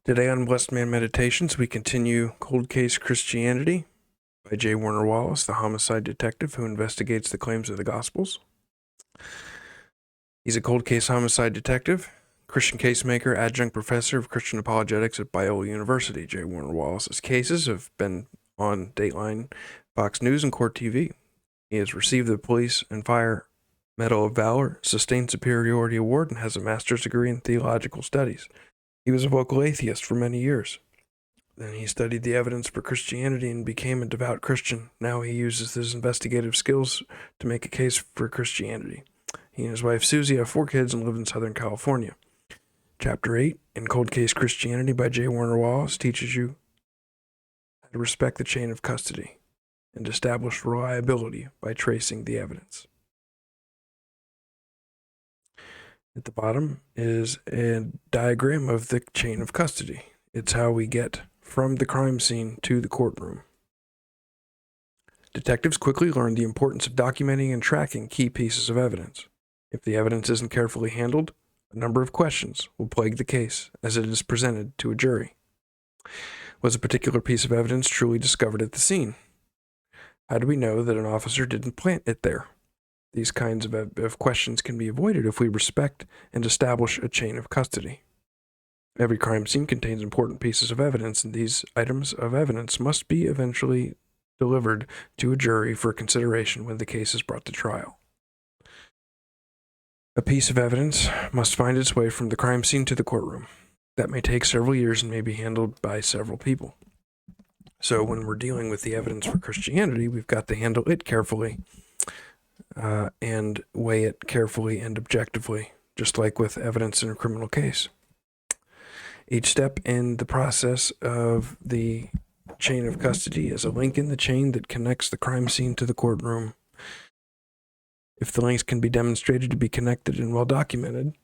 Today on Blessed Man Meditations, we continue Cold Case Christianity by J. Warner Wallace, the homicide detective who investigates the claims of the Gospels. He's a cold case homicide detective, Christian casemaker, adjunct professor of Christian apologetics at Biola University. J. Warner Wallace's cases have been on Dateline, Fox News, and Court TV. He has received the Police and Fire Medal of Valor, Sustained Superiority Award, and has a master's degree in theological studies. He was a vocal atheist for many years. Then he studied the evidence for Christianity and became a devout Christian. Now he uses his investigative skills to make a case for Christianity. He and his wife Susie have 4 kids and live in Southern California. Chapter 8 in Cold Case Christianity by J. Warner Wallace teaches you how to respect the chain of custody and establish reliability by tracing the evidence. At the bottom is a diagram of the chain of custody. It's how we get from the crime scene to the courtroom. Detectives quickly learn the importance of documenting and tracking key pieces of evidence. If the evidence isn't carefully handled, a number of questions will plague the case as it is presented to a jury. Was a particular piece of evidence truly discovered at the scene? How do we know that an officer didn't plant it there? These kinds of questions can be avoided if we respect and establish a chain of custody. Every crime scene contains important pieces of evidence, and these items of evidence must be eventually delivered to a jury for consideration when the case is brought to trial. A piece of evidence must find its way from the crime scene to the courtroom. That may take several years and may be handled by several people. So when we're dealing with the evidence for Christianity, we've got to handle it carefully and weigh it carefully and objectively, just like with evidence in a criminal case. Each step in the process of the chain of custody is a link in the chain that connects the crime scene to the courtroom. If the links can be demonstrated to be connected and well documented,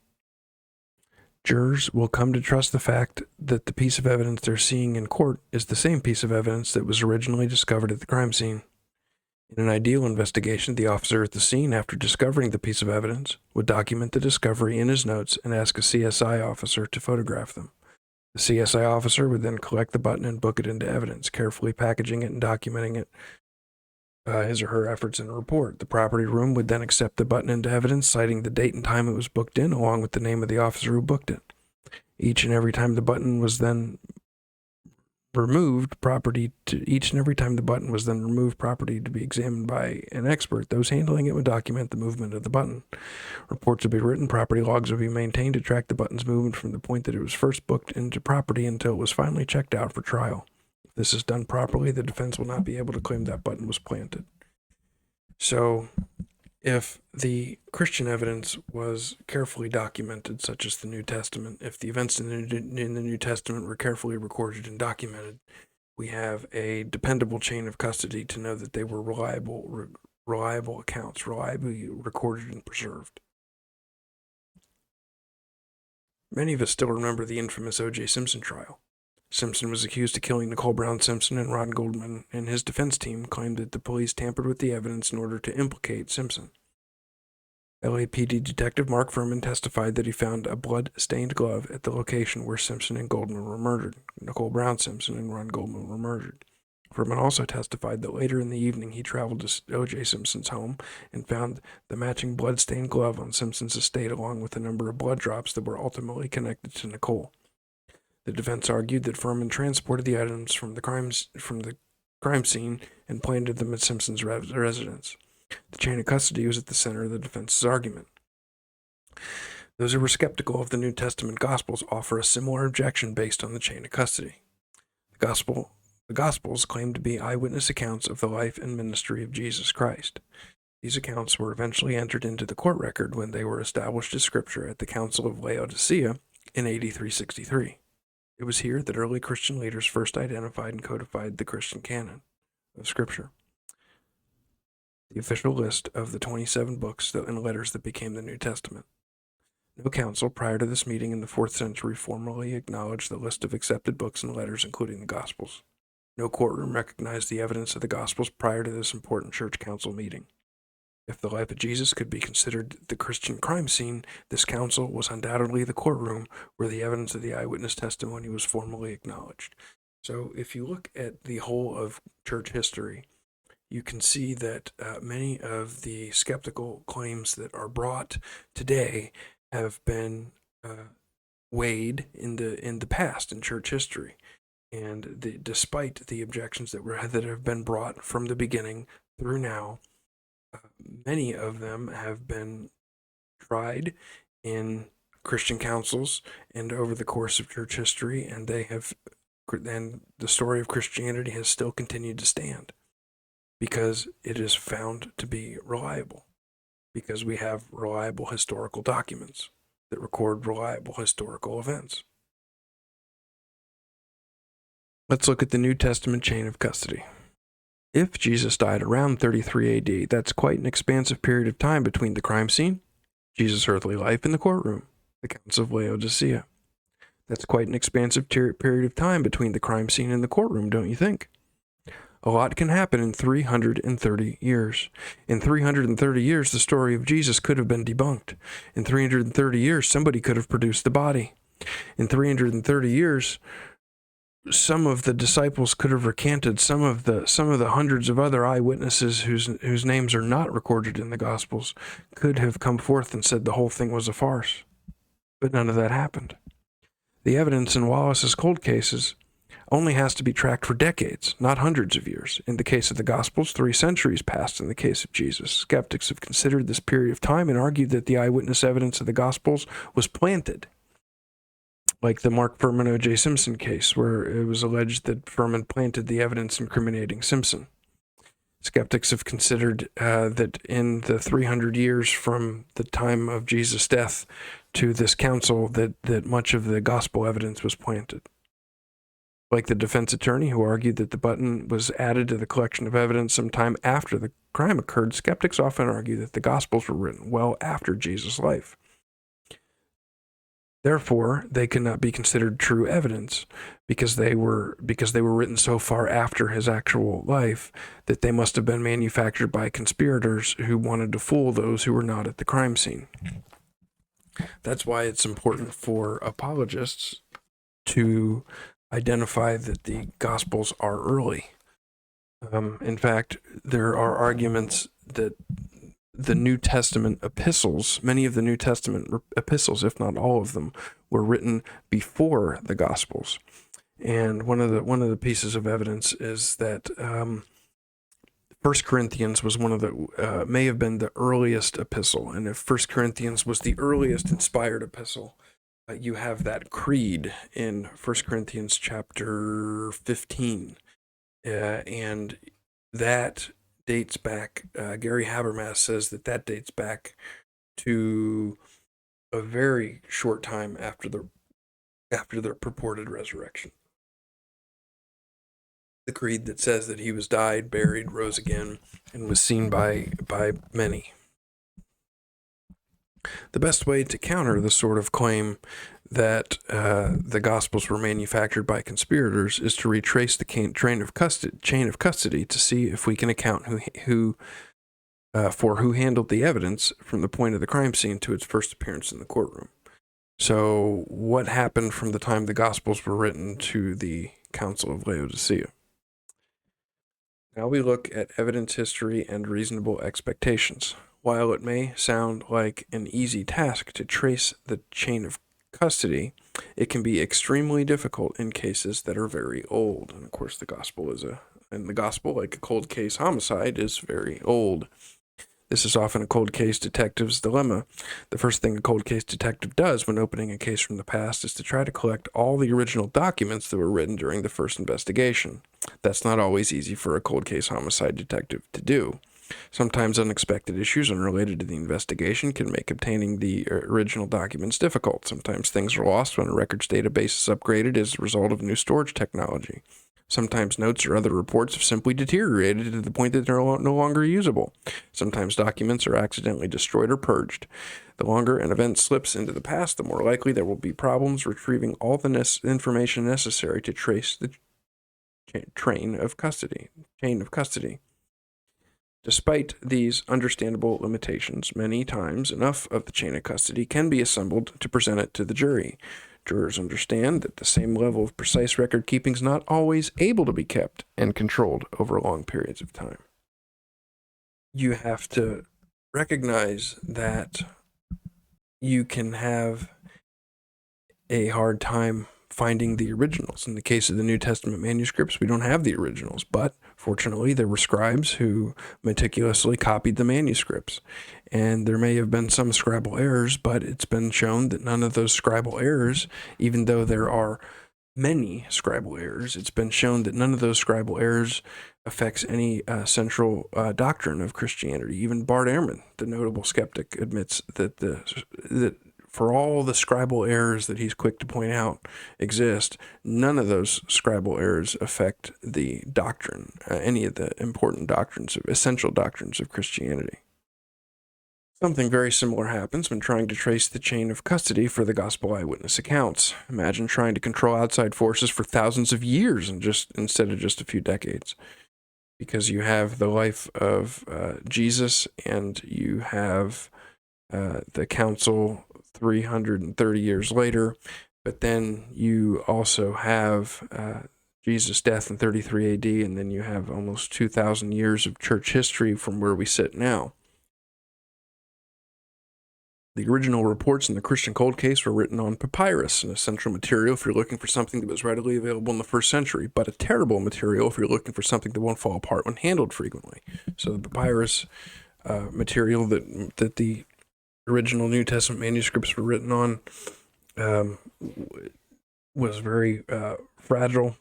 jurors will come to trust the fact that the piece of evidence they're seeing in court is the same piece of evidence that was originally discovered at the crime scene. In an ideal investigation, the officer at the scene, after discovering the piece of evidence, would document the discovery in his notes and ask a CSI officer to photograph them. The CSI officer would then collect the button and book it into evidence, carefully packaging it and documenting it, his or her efforts in a report. The property room would then accept the button into evidence, citing the date and time it was booked in, along with the name of the officer who booked it. Each and every time the button was then removed property to be examined by an expert, those handling it would document the movement of the button. Reports would be written, property logs would be maintained to track the button's movement from the point that it was first booked into property until it was finally checked out for trial. If this is done properly, the defense will not be able to claim that button was planted. So if the Christian evidence was carefully documented, such as the New Testament, if the events in the New Testament were carefully recorded and documented, we have a dependable chain of custody to know that they were reliable accounts, reliably recorded and preserved. Many of us still remember the infamous O.J. Simpson trial. Simpson was accused of killing Nicole Brown Simpson, and Ron Goldman and his defense team claimed that the police tampered with the evidence in order to implicate Simpson. LAPD Detective Mark Furman testified that he found a blood-stained glove at the location where Simpson and Goldman were murdered. Nicole Brown Simpson and Ron Goldman were murdered. Furman also testified that later in the evening he traveled to O.J. Simpson's home and found the matching blood-stained glove on Simpson's estate, along with a number of blood drops that were ultimately connected to Nicole. The defense argued that Furman transported the items from the crime scene and planted them at Simpson's residence. The chain of custody was at the center of the defense's argument. Those who were skeptical of the New Testament Gospels offer a similar objection based on the chain of custody. The Gospels claim to be eyewitness accounts of the life and ministry of Jesus Christ. These accounts were eventually entered into the court record when they were established as Scripture at the Council of Laodicea in AD 363. It was here that early Christian leaders first identified and codified the Christian canon of Scripture, the official list of the 27 books and letters that became the New Testament. No council prior to this meeting in the 4th century formally acknowledged the list of accepted books and letters, including the Gospels. No courtroom recognized the evidence of the Gospels prior to this important church council meeting. If the life of Jesus could be considered the Christian crime scene, this council was undoubtedly the courtroom where the evidence of the eyewitness testimony was formally acknowledged. So if you look at the whole of church history, you can see that many of the skeptical claims that are brought today have been weighed in the past in church history, and despite the objections that have been brought from the beginning through now, many of them have been tried in Christian councils and over the course of church history, and the story of Christianity has still continued to stand because it is found to be reliable, because we have reliable historical documents that record reliable historical events. Let's look at the New Testament chain of custody. If Jesus died around 33 AD, that's quite an expansive period of time between the crime scene, Jesus' earthly life, and the courtroom, the Council of Laodicea. That's quite an expansive period of time between the crime scene and the courtroom, don't you think? A lot can happen in 330 years. In 330 years, the story of Jesus could have been debunked. In 330 years, somebody could have produced the body. In 330 years, some of the disciples could have recanted. Some of the hundreds of other eyewitnesses whose names are not recorded in the Gospels could have come forth and said the whole thing was a farce. But none of that happened. The evidence in Wallace's cold cases only has to be tracked for decades, not hundreds of years. In the case of the Gospels, 3 centuries passed in the case of Jesus. Skeptics have considered this period of time and argued that the eyewitness evidence of the Gospels was planted, like the Mark Furman O.J. Simpson case, where it was alleged that Furman planted the evidence incriminating Simpson. Skeptics have considered that in the 300 years from the time of Jesus' death to this council, that much of the gospel evidence was planted. Like the defense attorney who argued that the button was added to the collection of evidence sometime after the crime occurred, skeptics often argue that the Gospels were written well after Jesus' life. Therefore, they could not be considered true evidence because they were written so far after his actual life that they must have been manufactured by conspirators who wanted to fool those who were not at the crime scene. That's why it's important for apologists to identify that the Gospels are early. In fact, there are arguments that the New Testament epistles, many of the New Testament epistles, if not all of them, were written before the Gospels. And one of the pieces of evidence is that 1 Corinthians was may have been the earliest epistle. And if 1 Corinthians was the earliest inspired epistle, you have that creed in 1 Corinthians chapter 15. And that dates back, Gary Habermas says that dates back to a very short time after their purported resurrection. The creed that says that he was died, buried, rose again, and was seen by many. The best way to counter the sort of claim that the Gospels were manufactured by conspirators is to retrace the chain of custody to see if we can account who handled the evidence from the point of the crime scene to its first appearance in the courtroom. So what happened from the time the Gospels were written to the Council of Laodicea? Now we look at evidence history and reasonable expectations. While it may sound like an easy task to trace the chain of custody, it can be extremely difficult in cases that are very old. And of course, the gospel, like a cold case homicide, is very old. This is often a cold case detective's dilemma. The first thing a cold case detective does when opening a case from the past is to try to collect all the original documents that were written during the first investigation. That's not always easy for a cold case homicide detective to do. Sometimes unexpected issues unrelated to the investigation can make obtaining the original documents difficult. Sometimes things are lost when a records database is upgraded as a result of new storage technology. Sometimes notes or other reports have simply deteriorated to the point that they're no longer usable. Sometimes documents are accidentally destroyed or purged. The longer an event slips into the past, the more likely there will be problems retrieving all the information necessary to trace the chain of custody. Despite these understandable limitations, many times enough of the chain of custody can be assembled to present it to the jury. Jurors understand that the same level of precise record keeping is not always able to be kept and controlled over long periods of time. You have to recognize that you can have a hard time finding the originals. In the case of the New Testament manuscripts, we don't have the originals, but fortunately there were scribes who meticulously copied the manuscripts. And there may have been some scribal errors, but it's been shown that none of those scribal errors, even though there are many scribal errors, it's been shown that none of those scribal errors affects any central doctrine of Christianity. Even Bart Ehrman, the notable skeptic, admits that for all the scribal errors that he's quick to point out exist, none of those scribal errors affect the doctrine, any of the important doctrines, essential doctrines of Christianity. Something very similar happens when trying to trace the chain of custody for the gospel eyewitness accounts. Imagine trying to control outside forces for thousands of years instead of just a few decades. Because you have the life of Jesus, and you have the council 330 years later, but then you also have Jesus' death in 33 AD, and then you have almost 2,000 years of church history from where we sit now. The original reports in the Christian cold case were written on papyrus, an essential material if you're looking for something that was readily available in the first century, but a terrible material if you're looking for something that won't fall apart when handled frequently. So the papyrus material that the original New Testament manuscripts were written on was very fragile,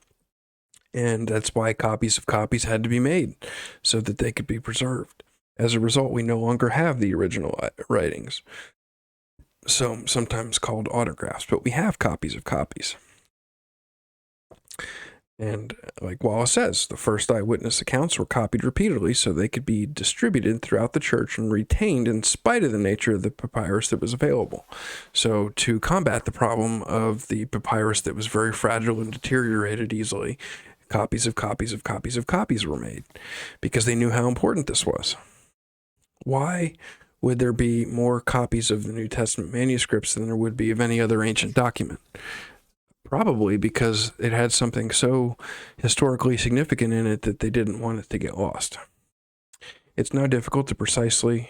and that's why copies of copies had to be made so that they could be preserved. As a result, we no longer have the original writings, so sometimes called autographs, but we have copies of copies. And like Wallace says, the first eyewitness accounts were copied repeatedly so they could be distributed throughout the church and retained in spite of the nature of the papyrus that was available. So to combat the problem of the papyrus that was very fragile and deteriorated easily, copies of copies of copies of copies were made because they knew how important this was. Why would there be more copies of the New Testament manuscripts than there would be of any other ancient document? Probably because it had something so historically significant in it that they didn't want it to get lost. It's now difficult to precisely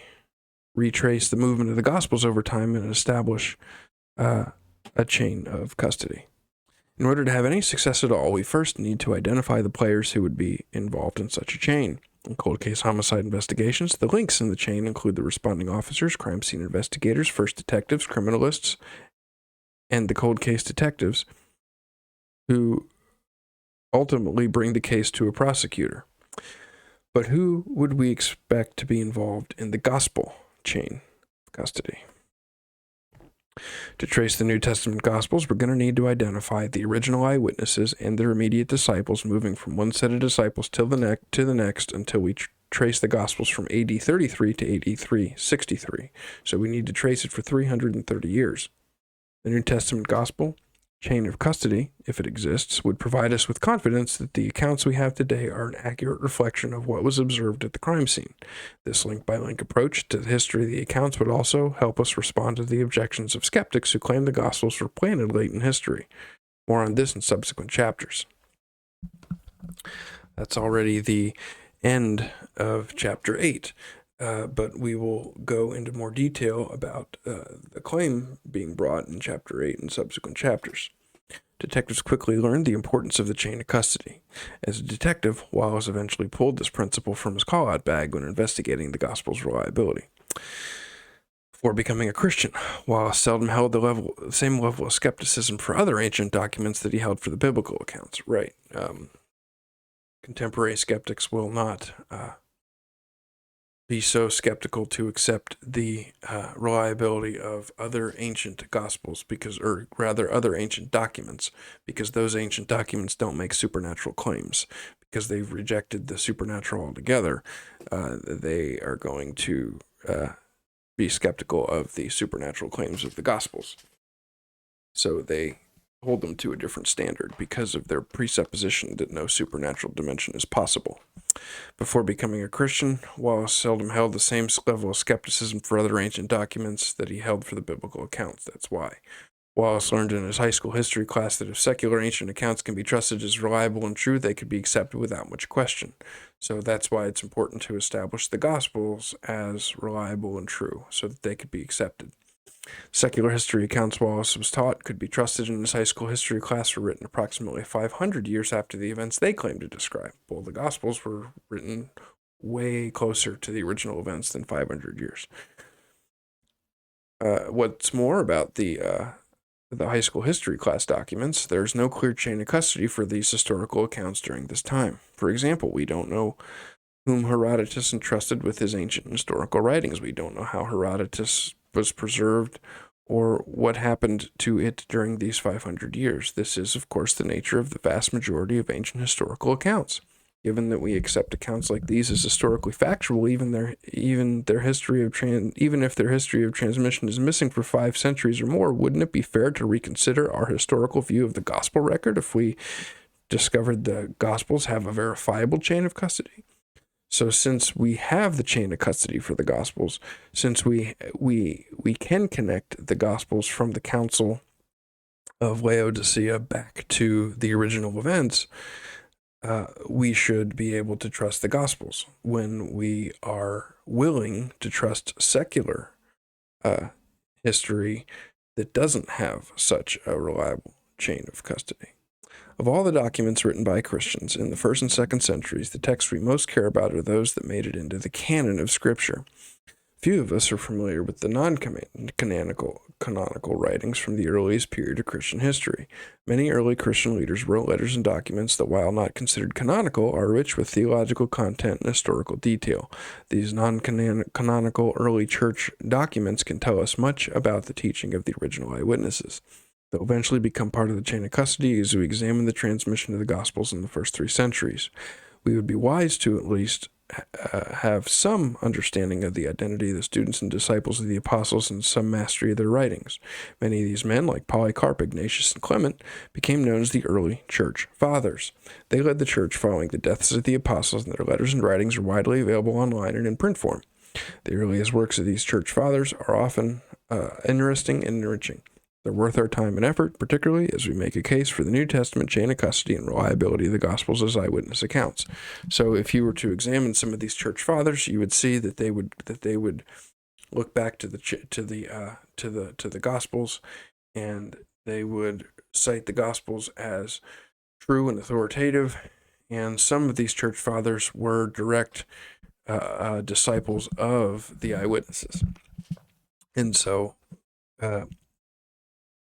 retrace the movement of the Gospels over time and establish a chain of custody. In order to have any success at all, we first need to identify the players who would be involved in such a chain. In cold case homicide investigations, the links in the chain include the responding officers, crime scene investigators, first detectives, criminalists, and the cold case detectives who ultimately bring the case to a prosecutor. But who would we expect to be involved in the gospel chain of custody? To trace the New Testament Gospels, we're going to need to identify the original eyewitnesses and their immediate disciples, moving from one set of disciples to the next until we trace the Gospels from AD 33 to AD 363. So we need to trace it for 330 years. The New Testament Gospel chain of custody, if it exists, would provide us with confidence that the accounts we have today are an accurate reflection of what was observed at the crime scene. This link-by-link approach to the history of the accounts would also help us respond to the objections of skeptics who claim the Gospels were planted late in history. More on this in subsequent chapters. That's already the end of chapter 8. But we will go into more detail about the claim being brought in chapter 8 and subsequent chapters. Detectives quickly learned the importance of the chain of custody. As a detective, Wallace eventually pulled this principle from his call-out bag when investigating the Gospel's reliability. Before becoming a Christian, Wallace seldom held the same level of skepticism for other ancient documents that he held for the biblical accounts. Right. Contemporary skeptics will not be so skeptical to accept the reliability of other ancient gospels other ancient documents, because those ancient documents don't make supernatural claims. Because they've rejected the supernatural altogether, they are going to be skeptical of the supernatural claims of the gospels. So they hold them to a different standard because of their presupposition that no supernatural dimension is possible. Before becoming a Christian, Wallace seldom held the same level of skepticism for other ancient documents that he held for the biblical accounts. That's why. Wallace learned in his high school history class that if secular ancient accounts can be trusted as reliable and true, they could be accepted without much question. So that's why it's important to establish the Gospels as reliable and true, so that they could be accepted. Secular history accounts Wallace was taught could be trusted in his high school history class were written approximately 500 years after the events they claimed to describe. Well, the Gospels were written way closer to the original events than 500 years. What's more about the high school history class documents, there's no clear chain of custody for these historical accounts during this time. For example, we don't know whom Herodotus entrusted with his ancient historical writings. We don't know how Herodotus was preserved or what happened to it during these 500 years. This is, of course, the nature of the vast majority of ancient historical accounts. Given that we accept accounts like these as historically factual, even if their history of transmission is missing for 5 centuries or more, wouldn't it be fair to reconsider our historical view of the gospel record if we discovered the Gospels have a verifiable chain of custody? So since we have the chain of custody for the Gospels, since we can connect the Gospels from the Council of Laodicea back to the original events, we should be able to trust the Gospels. When we are willing to trust secular history that doesn't have such a reliable chain of custody. Of all the documents written by Christians in the 1st and 2nd centuries, the texts we most care about are those that made it into the canon of Scripture. Few of us are familiar with the non-canonical writings from the earliest period of Christian history. Many early Christian leaders wrote letters and documents that, while not considered canonical, are rich with theological content and historical detail. These non-canonical early church documents can tell us much about the teaching of the original eyewitnesses. They'll eventually become part of the chain of custody as we examine the transmission of the Gospels in the first 3 centuries. We would be wise to at least have some understanding of the identity of the students and disciples of the apostles and some mastery of their writings. Many of these men, like Polycarp, Ignatius, and Clement, became known as the early church fathers. They led the church following the deaths of the apostles, and their letters and writings are widely available online and in print form. The earliest works of these church fathers are often interesting and enriching. They're worth our time and effort, particularly as we make a case for the New Testament chain of custody and reliability of the Gospels as eyewitness accounts. So, if you were to examine some of these church fathers, you would see that they would look back to the Gospels, and they would cite the Gospels as true and authoritative. And some of these church fathers were direct disciples of the eyewitnesses, and so.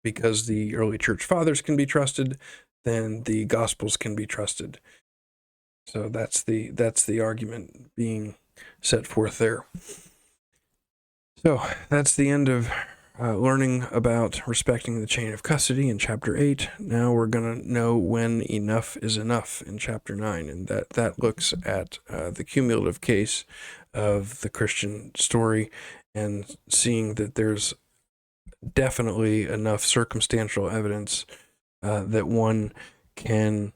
Because the early church fathers can be trusted, then the Gospels can be trusted. So that's the argument being set forth there. So that's the end of learning about respecting the chain of custody in chapter 8. Now we're going to know when enough is enough in chapter 9, and that looks at the cumulative case of the Christian story and seeing that there's definitely enough circumstantial evidence that one can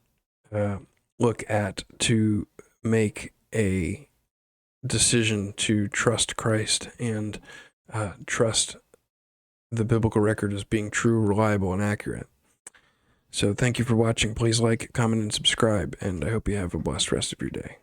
look at to make a decision to trust Christ and trust the biblical record as being true, reliable, and accurate. So thank you for watching. Please like, comment, and subscribe, and I hope you have a blessed rest of your day.